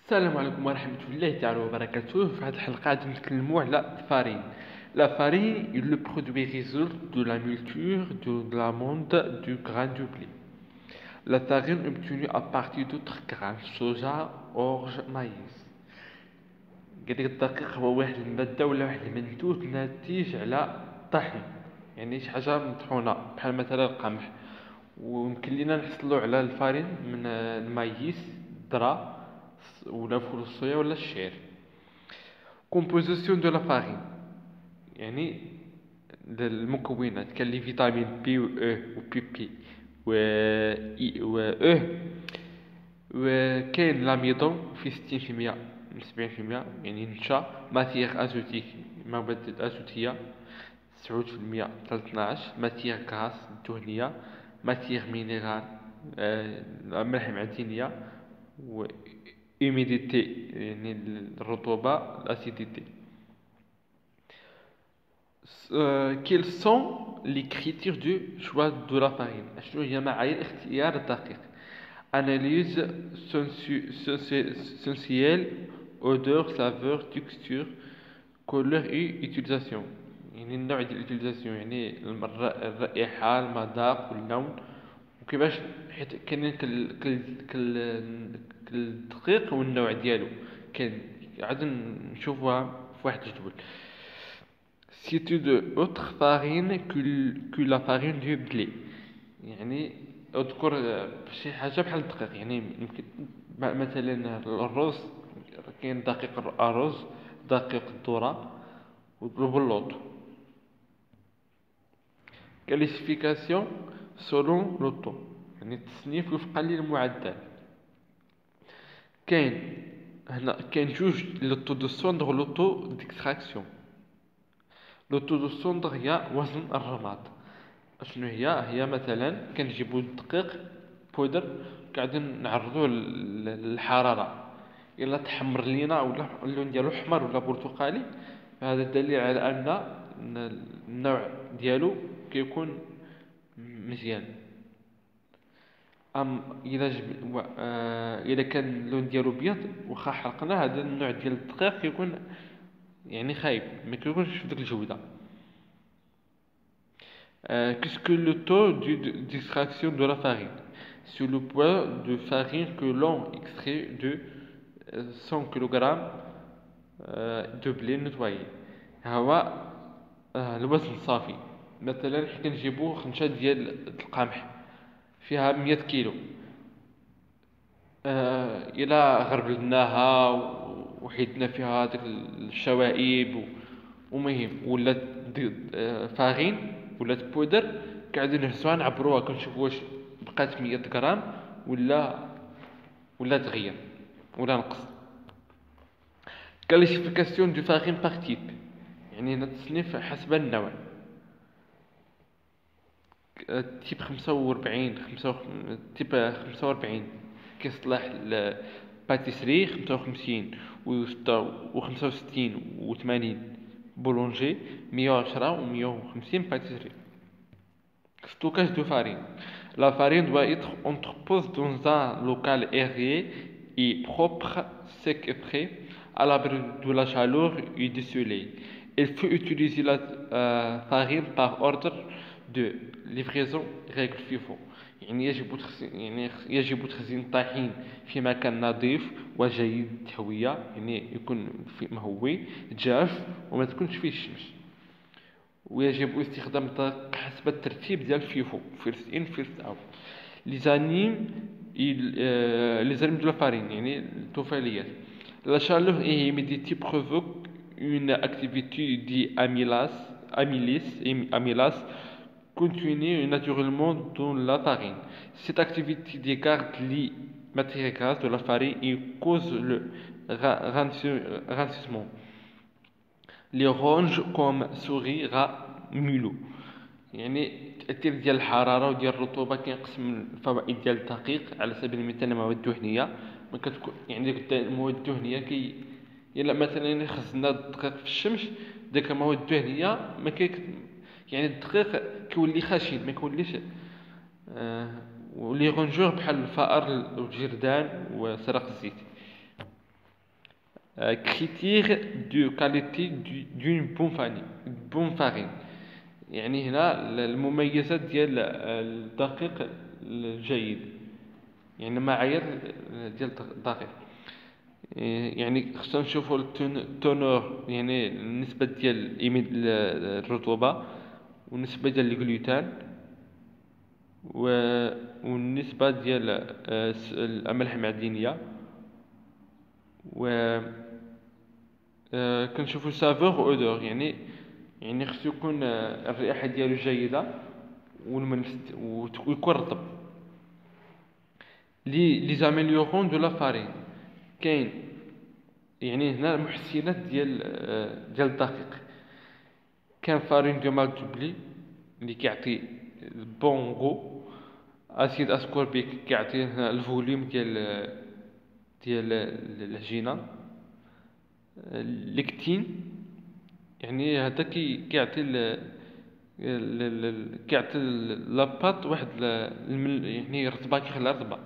السلام عليكم ورحمة الله تعالى وبركاته. في هذه الحلقة غادي نتكلموا على الفارين. La farine est le produit résulte de la culture de l'amande du grain de blé. La farine est obtenue à partir d'autres grains, soja, orge, maïs. قال لك الدقيق هو واحد المادة ولا واحد المنتوج ناتج على الطحين، يعني شي حاجة مطحونة بحال مثلا القمح. ويمكن لينا نحصلوا على الفارين من المايس، الذرة ولا فول الصويا ولا الشعير. كومبوزيسيون دو لا فارين، يعني المكونات كاين لي فيتامين بي و او و بي بي و اي و او، وكاين لاميدون في 60% من 70%، يعني نشا ماتيغ ازوتيك مادة ازوتية 9% حتى 12، ماتيغ غاز الدهنية، ماتيغ مينيرال ملح معدنية، و humidité يعني الرطوبة الاسيديتي. Quels sont les critères du choix de la farine؟ شنو هي معايير اختيار الدقيق؟ Analyse sensorielle, odeur, saveur, texture, couleur et utilisation. يعني النوع ديال الutilisation، يعني الرائحة، المذاق واللون، وكيفاش، حيت كاينين كل الدقيق والنوع ديالو. كاين عاد نشوفوها في واحد الجدول. C'est une autre farine que la farine du blé. يعني اذكر شي حاجة بحال الدقيق، يعني يمكن مثلا الرز، كاين دقيق الرز، دقيق الذرة والبلوط. كاليسيفيكاسيون سولون لوطو، يعني التصنيف وفقا للمعدل. كاين جوج لوطو دو سوندغ ولوطو ديكستراكسيون. لوطو دو سوندغ هي وزن الرماد. شنو هي مثلا كنجيبو الدقيق بودر، قاعدين نعرضوه للحرارة، الا تحمر لينا ولا اللون ديالو احمر ولا برتقالي، فهذا دليل على ان النوع ديالو كيكون مزيان. الا كان اللون ديالو ابيض واخا حرقنا، هذا النوع ديال الدقيق كيكون يعني خايب، ما كيكونش في ديك الجودة. Qu'est-ce que le taux d'extraction de la farine? C'est le poids de farine que l'on extrait de 100 kg de blé nettoyé. هو الوزن الصافي. مثلا حنا كنجيبو خنشة ديال القمح فيها 100 كيلو، الى غربلناها وحيدنا فيها ديك الشوائب ومهم ولات فارين ولات بودر، قاعدين نهزوها نعبروها كنشوفوا واش بقات 100 غرام ولا تغير ولا نقص. كاليسيفيكاسيون دو فارين باغ تيب، يعني هنا التصنيف حسب النوع. تيب 45 تيب 45 كيصلح الباتيسري، 55 و65 و80 بولونجي، 110 و150 باتيسري. Stockage de farine. La farine doit être entreposée dans un local aéré et propre, sec et frais, à l'abri de la chaleur et du soleil. Il faut utiliser la farine par ordre de livraison règle FIFO. يعني يجب تخزين الطحين في مكان نظيف وجيد التهوية، يعني يكون في مهوي جاف وما تكونش فيه الشمس. ويجب استخدام الدقيق حسب الترتيب ديال فيفو، فيرست ان فيرست اوت. لي زانيم دو لا فارين، يعني الطفيليات. لا شالور اي هيميديتي بروفوك اون اكتيفيتي دي amylase contenue naturellement dans la farine. Cette activité dégrade les matières grasses de la farine et cause le rancissement. لي رونج كوم سوري غا ميلو، يعني التأثير ديال الحرارة وديال الرطوبة كينقسم الفوائد ديال الدقيق. على سبيل المثال المواد الدهنية، ما كتكون يعني ديك المواد الدهنية يلا مثلا خزنا الدقيق في الشمس، ديك المواد الدهنية ما يعني الدقيق كيولي خشن ما كيوليش. ولي رونجور بحال الفأر والجردان وسرق الزيت. كريتير دو كاليتي دون بون فارين. يعني هنا المميزات ديال الدقيق الجيد، يعني معايير ديال الدقيق. يعني خصنا نشوفوا التونور، يعني النسبة ديال الرطوبة، والنسبة ديال الجلوتين، والنسبة ديال الأملاح المعدنية. و كنشوفوا سافور اودور، يعني خصو يكون الرائحة ديالو جيدة، ويكون رطب. لي زاميليورون دو لا فارين، كاين يعني هنا المحسنات ديال الدقيق. كان فارين دو مال دوبلي اللي كيعطي بونغو، اسيد اسكوربيك كيعطي هنا الفوليوم ديال العجينه. ليكتين يعني هذا كيعطي كيعطي لاباط واحد يعني رطبه، كيخليها رطبه.